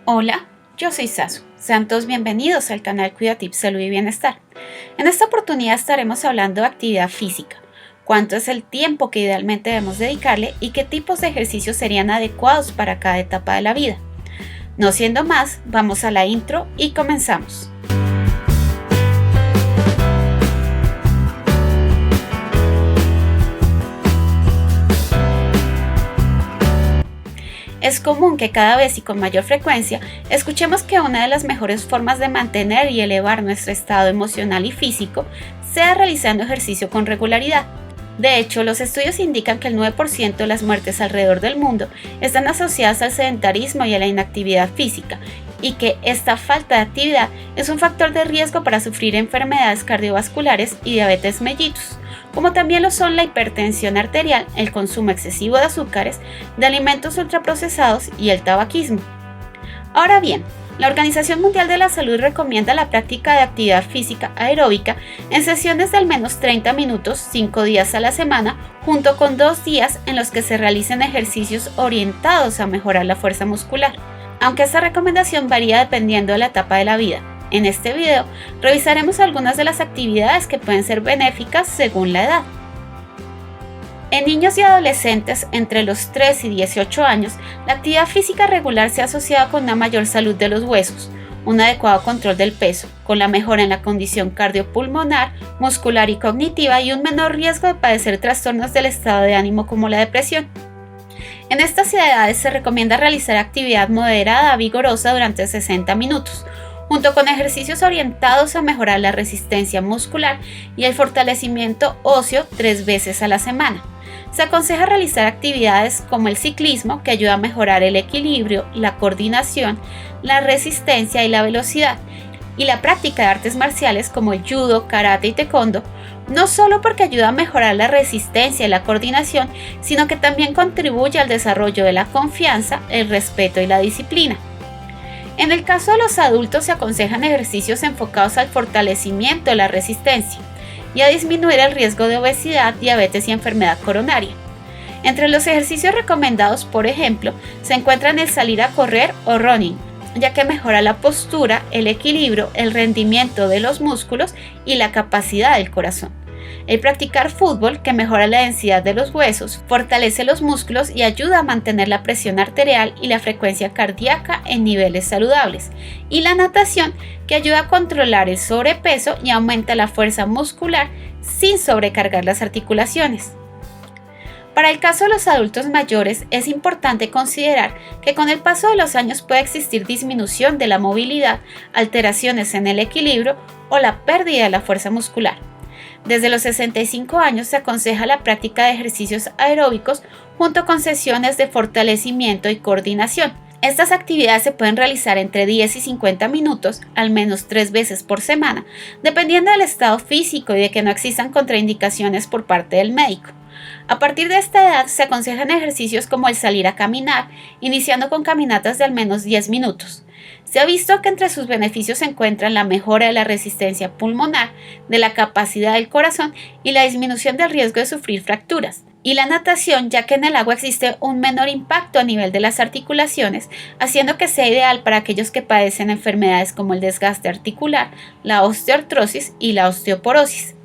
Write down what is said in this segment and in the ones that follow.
Hola, yo soy Sasu. Sean todos bienvenidos al canal Cuida Tips Salud y Bienestar. En esta oportunidad estaremos hablando de actividad física, cuánto es el tiempo que idealmente debemos dedicarle y qué tipos de ejercicios serían adecuados para cada etapa de la vida. No siendo más, vamos a la intro y comenzamos. Es común que cada vez y con mayor frecuencia escuchemos que una de las mejores formas de mantener y elevar nuestro estado emocional y físico sea realizando ejercicio con regularidad. De hecho, los estudios indican que el 9% de las muertes alrededor del mundo están asociadas al sedentarismo y a la inactividad física, y que esta falta de actividad es un factor de riesgo para sufrir enfermedades cardiovasculares y diabetes mellitus, como también lo son la hipertensión arterial, el consumo excesivo de azúcares, de alimentos ultraprocesados y el tabaquismo. Ahora bien, la Organización Mundial de la Salud recomienda la práctica de actividad física aeróbica en sesiones de al menos 30 minutos, 5 días a la semana, junto con 2 días en los que se realicen ejercicios orientados a mejorar la fuerza muscular, aunque esta recomendación varía dependiendo de la etapa de la vida. En este video revisaremos algunas de las actividades que pueden ser benéficas según la edad. En niños y adolescentes entre los 3 y 18 años, la actividad física regular se ha asociado con una mayor salud de los huesos, un adecuado control del peso, con la mejora en la condición cardiopulmonar, muscular y cognitiva y un menor riesgo de padecer trastornos del estado de ánimo como la depresión. En estas edades se recomienda realizar actividad moderada a vigorosa durante 60 minutos, junto con ejercicios orientados a mejorar la resistencia muscular y el fortalecimiento óseo 3 veces a la semana. Se aconseja realizar actividades como el ciclismo, que ayuda a mejorar el equilibrio, la coordinación, la resistencia y la velocidad, y la práctica de artes marciales como el judo, karate y taekwondo, no solo porque ayuda a mejorar la resistencia y la coordinación, sino que también contribuye al desarrollo de la confianza, el respeto y la disciplina. En el caso de los adultos se aconsejan ejercicios enfocados al fortalecimiento de la resistencia y a disminuir el riesgo de obesidad, diabetes y enfermedad coronaria. Entre los ejercicios recomendados, por ejemplo, se encuentran el salir a correr o running, ya que mejora la postura, el equilibrio, el rendimiento de los músculos y la capacidad del corazón. El practicar fútbol, que mejora la densidad de los huesos, fortalece los músculos y ayuda a mantener la presión arterial y la frecuencia cardíaca en niveles saludables. Y la natación, que ayuda a controlar el sobrepeso y aumenta la fuerza muscular sin sobrecargar las articulaciones. Para el caso de los adultos mayores, es importante considerar que con el paso de los años puede existir disminución de la movilidad, alteraciones en el equilibrio o la pérdida de la fuerza muscular. Desde los 65 años se aconseja la práctica de ejercicios aeróbicos junto con sesiones de fortalecimiento y coordinación. Estas actividades se pueden realizar entre 10 y 50 minutos, al menos 3 veces por semana, dependiendo del estado físico y de que no existan contraindicaciones por parte del médico. A partir de esta edad se aconsejan ejercicios como el salir a caminar, iniciando con caminatas de al menos 10 minutos. Se ha visto que entre sus beneficios se encuentran la mejora de la resistencia pulmonar, de la capacidad del corazón y la disminución del riesgo de sufrir fracturas. Y la natación, ya que en el agua existe un menor impacto a nivel de las articulaciones, haciendo que sea ideal para aquellos que padecen enfermedades como el desgaste articular, la osteoartrosis y la osteoporosis.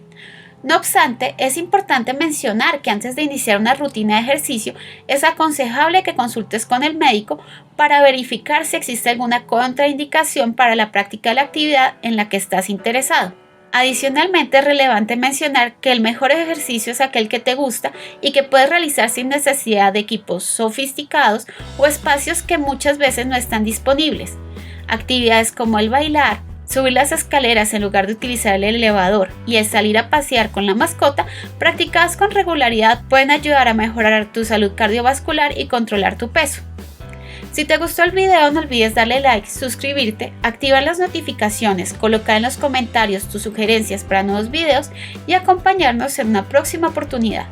No obstante, es importante mencionar que antes de iniciar una rutina de ejercicio es aconsejable que consultes con el médico para verificar si existe alguna contraindicación para la práctica de la actividad en la que estás interesado. Adicionalmente, es relevante mencionar que el mejor ejercicio es aquel que te gusta y que puedes realizar sin necesidad de equipos sofisticados o espacios que muchas veces no están disponibles. Actividades como el bailar, subir las escaleras en lugar de utilizar el elevador y el salir a pasear con la mascota, practicadas con regularidad, pueden ayudar a mejorar tu salud cardiovascular y controlar tu peso. Si te gustó el video, no olvides darle like, suscribirte, activar las notificaciones, colocar en los comentarios tus sugerencias para nuevos videos y acompañarnos en una próxima oportunidad.